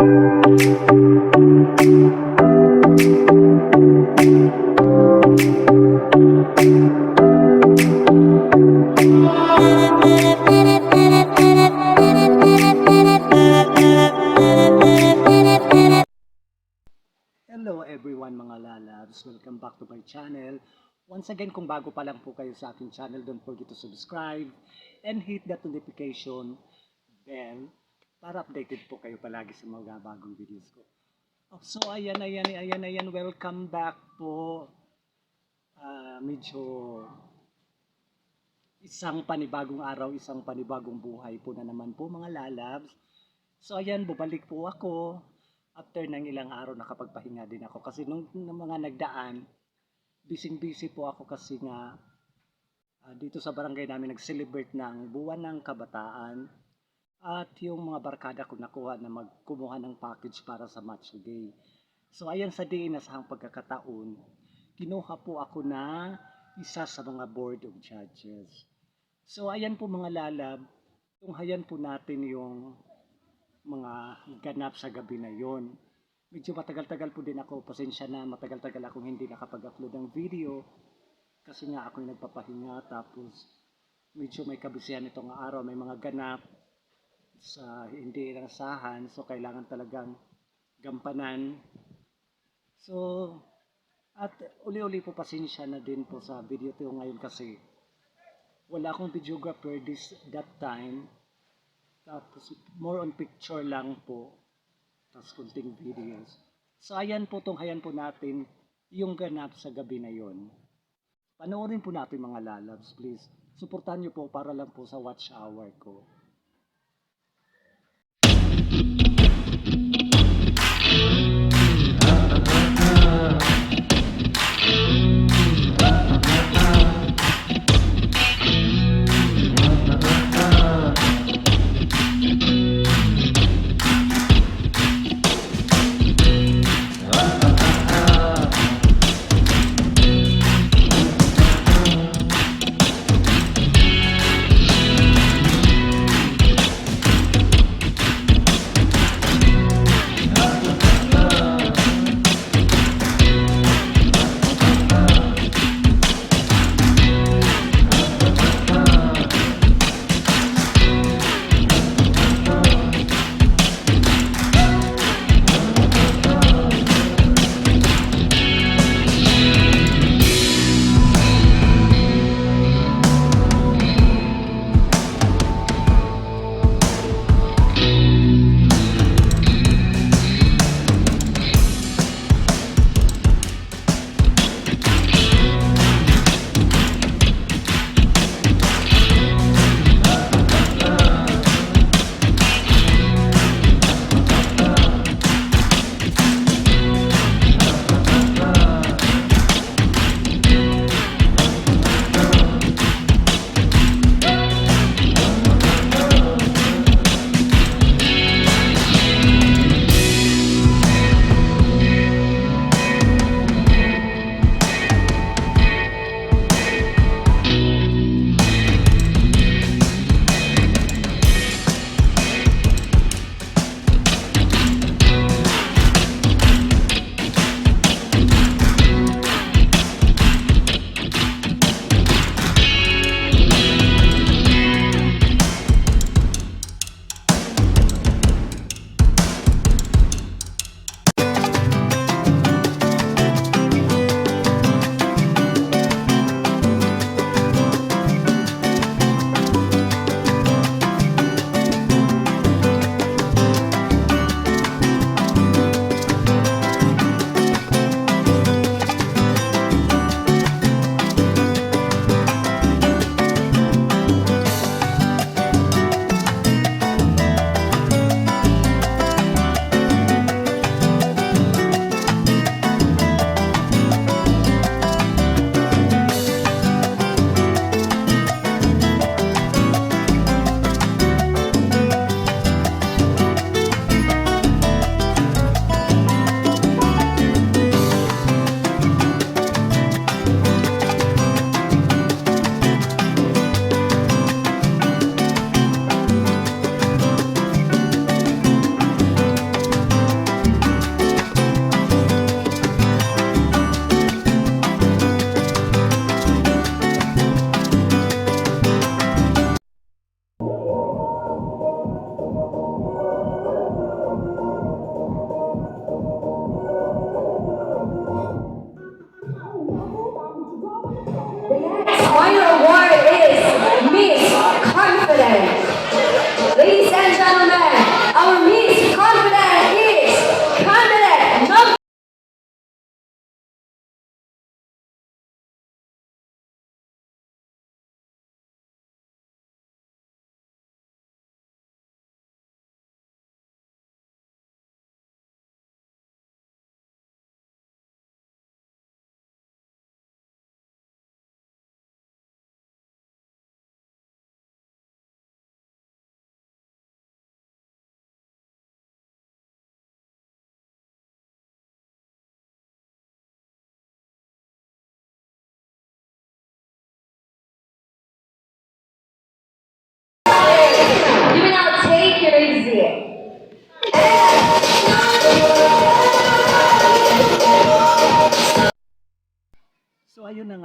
Hello everyone mga lalabs, welcome back to my channel. Once again, kung bago pa lang po kayo sa aking channel, don't forget to subscribe and hit that notification bell para updated po kayo palagi sa mga bagong videos ko. So ayan, welcome back po. Medyo isang panibagong araw, isang panibagong buhay po na naman po mga lalabs. So ayan, bubalik po ako. After ng ilang araw nakapagpahinga din ako kasi nung mga nagdaan, busy po ako kasi nga dito sa barangay namin nag-celebrate ng buwan ng kabataan at yung mga barkada ko nakuha na magkumuha ng package para sa match day. So ayan, sa inasahang pagkakataon, kinuha po ako na isa sa mga board of judges. So ayan po mga lalab, tunghayan po natin yung mga ganap sa gabi na yon. Medyo matagal-tagal po din ako, pasensya na, matagal-tagal akong hindi nakapag-upload ng video kasi nga ako yung nagpapahinga, tapos medyo may kabisihan itong araw, may mga ganap sa hindi inasahan, so kailangan talagang gampanan. So at uli-uli po pasensya na din po sa video ito ngayon kasi wala akong videographer that time. Tapos more on picture lang po. Tapos kunting videos. So ayan po, tunghayan po natin yung ganap sa gabi na yon. Panoorin po natin mga lalabs, please. Suportahan nyo po para lang po sa watch hour ko.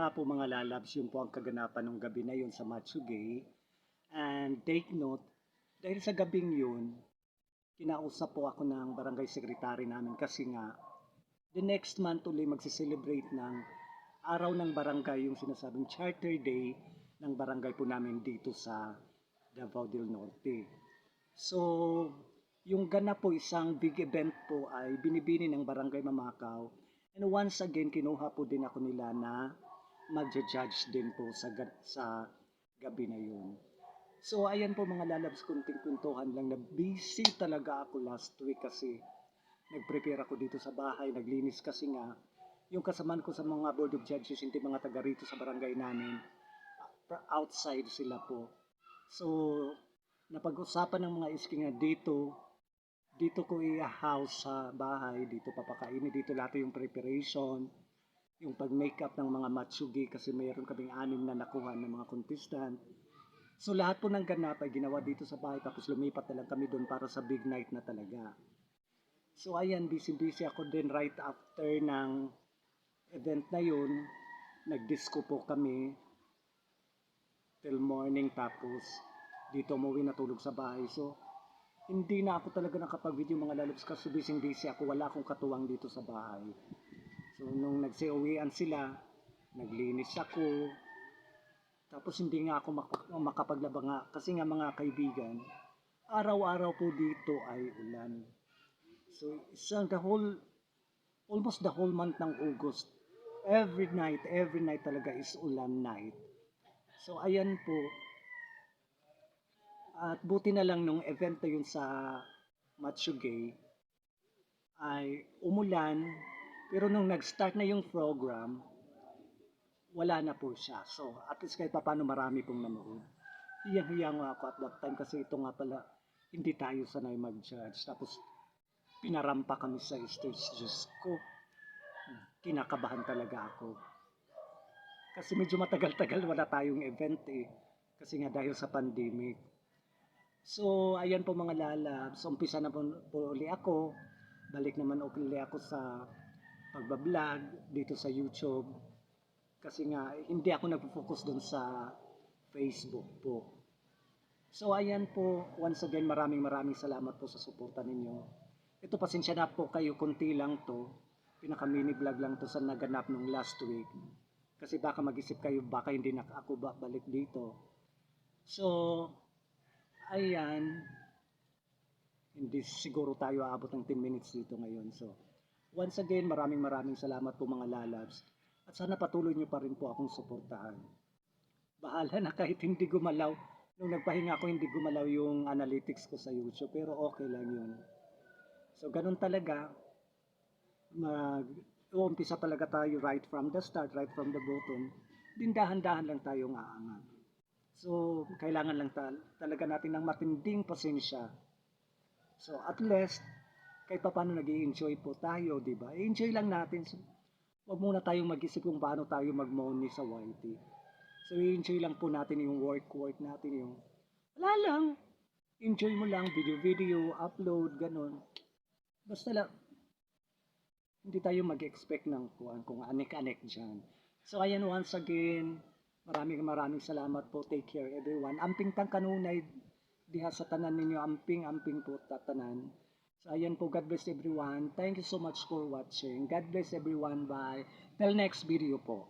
nga po mga lalabs, yun po ang kaganapan ng gabi na yun sa Matsugay. And take note, dahil sa gabing yun, kinausap po ako ng barangay secretary namin kasi nga, the next month ulit magsiselebrate ng araw ng barangay, yung sinasabing Charter Day ng barangay po namin dito sa Davao del Norte. So, yung ganap po isang big event po ay binibini ng Barangay Mamakaw. And once again, kinuha po din ako nila na magja-judge din po sa gabi na yun. So, ayan po mga lalabs, kunting kwentuhan lang na busy talaga ako last week kasi nag-prepare ako dito sa bahay, naglinis kasi nga yung kasamaan ko sa mga board of judges, hindi mga taga rito sa barangay namin, outside sila po. So, napag-usapan ng mga iski nga dito ko i-house sa bahay, dito papakainin, dito lahat yung preparation, yung pag-makeup ng mga matsugi kasi mayroon kaming 6 na nakuha ng mga contestant. So lahat po ng ganap ay ginawa dito sa bahay tapos lumipat na lang kami doon para sa big night na talaga. So ayan, busy-busy ako din right after ng event na yun. Nag-disco po kami till morning tapos dito umuwi natulog sa bahay. So hindi na ako talaga nakapag-video mga lalabs kasi busy ako, wala akong katuwang dito sa bahay. So nung nagsiuwian sila, naglinis ako, tapos hindi nga ako makapaglaba nga kasi nga mga kaibigan, araw-araw po dito ay ulan. So almost the whole month ng August, every night talaga is ulan night. So ayan po, at buti na lang nung event na yun sa Matsugay ay umulan, pero nung nag-start na yung program, wala na po siya. So, at least kahit paano marami pong nanood. Hiyang-hiya nga ako at that time kasi ito nga pala, hindi tayo sanay mag-judge. Tapos, pinarampa kami sa stage. Diyos ko, kinakabahan talaga ako. Kasi medyo matagal-tagal wala tayong event eh. Kasi nga dahil sa pandemic. So, ayan po mga lalabs. Umpisa na po uli ako. Balik naman uli ako sa pagbablog dito sa YouTube. Kasi nga, hindi ako nag-focus dun sa Facebook po. So, ayan po. Once again, maraming salamat po sa suporta ninyo. Ito, pasensya na po kayo, kunti lang to. Pinaka-mini vlog lang to sa naganap nung last week. Kasi baka mag-isip kayo, baka hindi na ako balik dito. So, ayan. Hindi siguro tayo aabot ng 10 minutes dito ngayon. So, once again, maraming salamat po mga lalabs. At sana patuloy nyo pa rin po akong suportahan. Bahala na kahit hindi gumalaw. Nung nagpahinga ako, hindi gumalaw yung analytics ko sa YouTube. Pero okay lang yun. So, ganun talaga. Umpisa talaga tayo right from the start, right from the bottom. Din dahan-dahan lang tayong aangat. So, kailangan lang talaga natin ng matinding pasensya. So, at least, kahit pa paano nag-i-enjoy po tayo, di ba? Enjoy lang natin. So, wag muna tayong mag-isip kung paano tayo mag-money sa YT. So, enjoy lang po natin yung work natin, yung wala lang. Enjoy mo lang, video, upload, ganun. Basta lang, hindi tayo mag-expect ng kung anek-anek dyan. So, ayan, once again, maraming salamat po. Take care, everyone. Amping tang kanunay, diha sa tanan ninyo, amping po tatanan. So, ayan po, God bless everyone. Thank you so much for watching. God bless everyone. Bye. Till next video po.